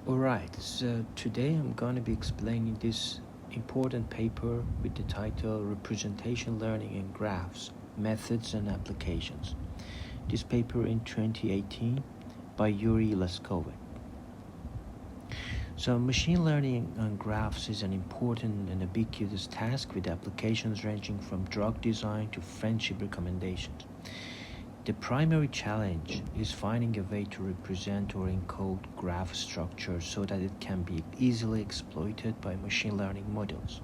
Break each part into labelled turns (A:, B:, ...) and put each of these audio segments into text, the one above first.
A: Alright, so today I'm going to be explaining this important paper with the title Representation Learning in Graphs, Methods and Applications. This paper in 2018 by Yuri Leskovic. So machine learning on graphs is an important and ubiquitous task with applications ranging from drug design to friendship recommendations. The primary challenge is finding a way to represent or encode graph structure so that it can be easily exploited by machine learning models.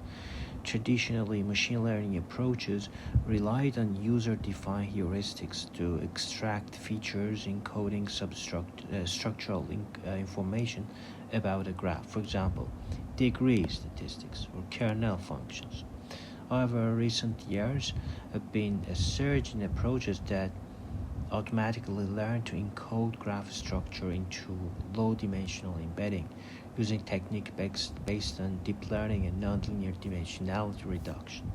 A: Traditionally, machine learning approaches relied on user-defined heuristics to extract features encoding structural information about a graph, for example, degree statistics or kernel functions. However, recent years have been a surge in approaches that automatically learn to encode graph structure into low-dimensional embedding using technique based on deep learning and nonlinear dimensionality reduction.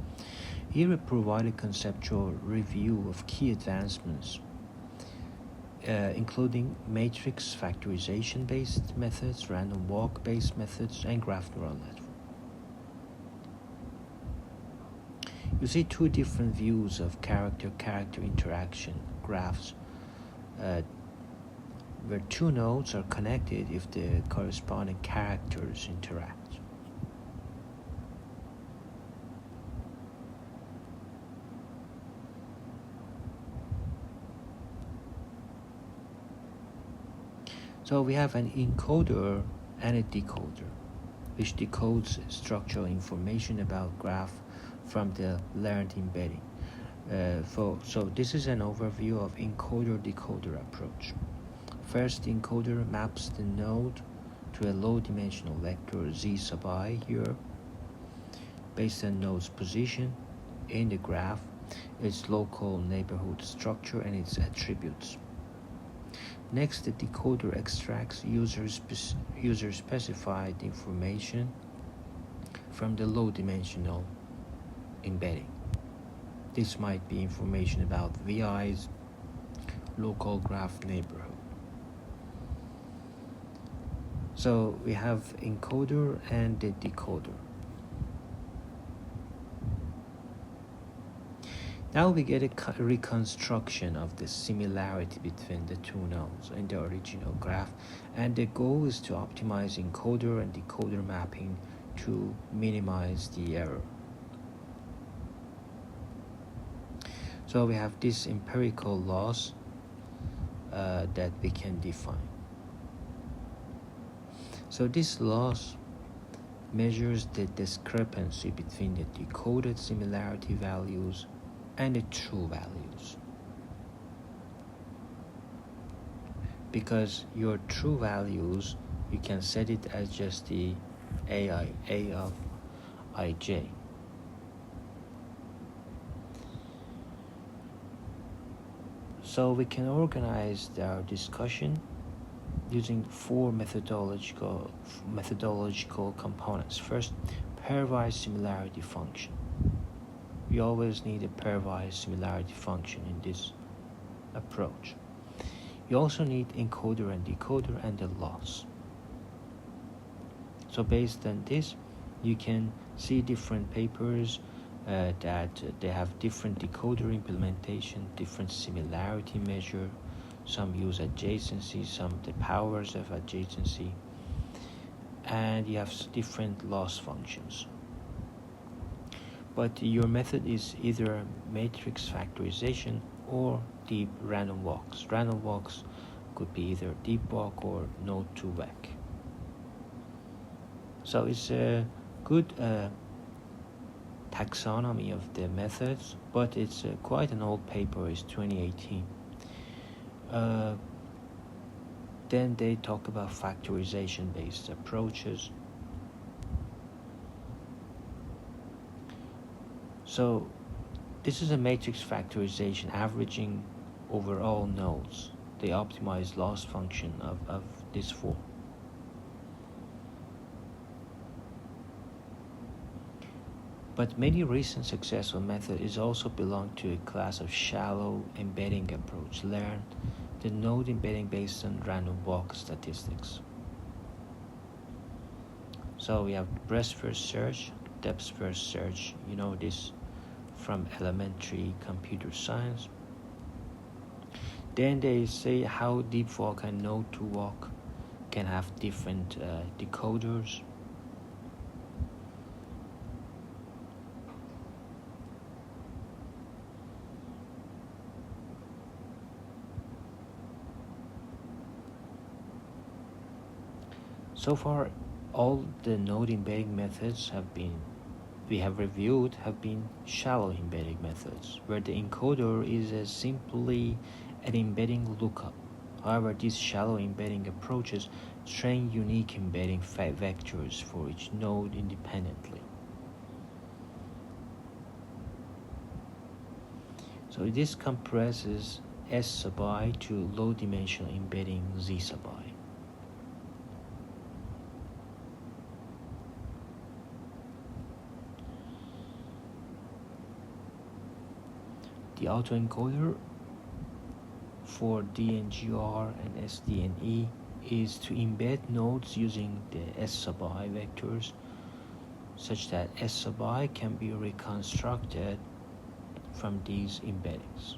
A: Here we provide a conceptual review of key advancements, including matrix factorization-based methods, random walk-based methods, and graph neural network. You see two different views of character-character interaction graphs, where two nodes are connected if the corresponding characters interact. So we have an encoder and a decoder, which decodes structural information about graph from the learned embedding. So this is an overview of encoder-decoder approach. First, the encoder maps the node to a low-dimensional vector z sub I here, based on node's position in the graph, its local neighborhood structure, and its attributes. Next, the decoder extracts user-specified information from the low-dimensional embedding. This might be information about VI's local graph neighborhood. So we have encoder and the decoder. Now we get a reconstruction of the similarity between the two nodes in the original graph, and the goal is to optimize encoder and decoder mapping to minimize the error. So we have this empirical loss that we can define. So this loss measures the discrepancy between the decoded similarity values and the true values. Because your true values, you can set it as just the A of ij. So we can organize our discussion using four methodological components. First, pairwise similarity function. We always need a pairwise similarity function in this approach. You also need encoder and decoder and the loss. So based on this, you can see different papers that they have different decoder implementation, different similarity measure. Some use adjacency, some the powers of adjacency, and you have different loss functions. But your method is either matrix factorization or deep random walks. Random walks could be either deep walk or node to vec. So it's a good taxonomy of the methods, but it's quite an old paper. It's 2018. Then they talk about factorization-based approaches. So this is a matrix factorization averaging over all nodes. They optimize loss function of this form. But many recent successful methods also belong to a class of shallow embedding approach, learn the node embedding based on random walk statistics. So we have breadth first search, depth first search. You know this from elementary computer science. Then they say how deep walk and node to walk can have different decoders. So far, all the node embedding methods we have reviewed have been shallow embedding methods, where the encoder is simply an embedding lookup. However, these shallow embedding approaches train unique embedding vectors for each node independently. So this compresses S sub I to low-dimensional embedding Z sub I. The autoencoder for DNGR and SDNE is to embed nodes using the S sub I vectors such that S sub I can be reconstructed from these embeddings.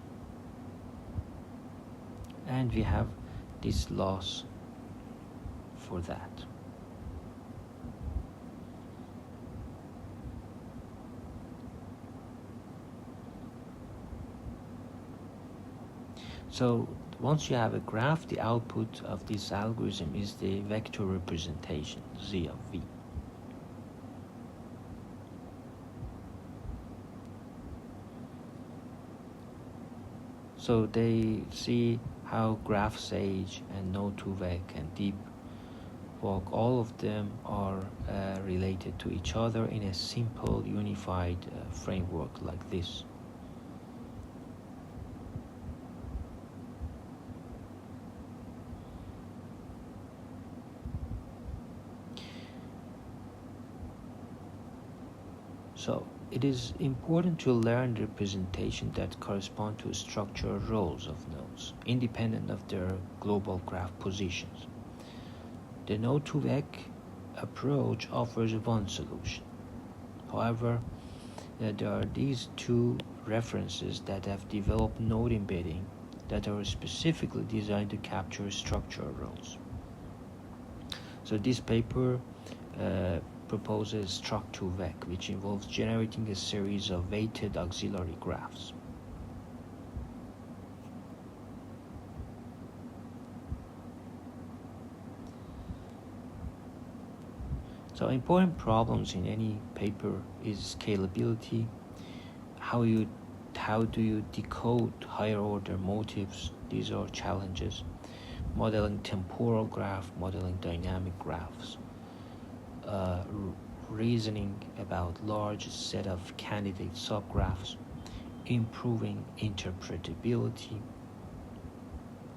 A: And we have this loss for that. So once you have a graph, the output of this algorithm is the vector representation, Z of V. So they see how graph sage and Node2Vec and deep walk, all of them are related to each other in a simple unified framework like this. So it is important to learn representation that correspond to structural roles of nodes, independent of their global graph positions. The Node2Vec approach offers one solution. However, there are these two references that have developed node embedding that are specifically designed to capture structural roles. So this paper proposes struct2vec, which involves generating a series of weighted auxiliary graphs. So important problems in any paper is scalability. How do you decode higher order motifs? These are challenges. Modeling temporal graph, modeling dynamic graphs. Reasoning about large set of candidate subgraphs, improving interpretability,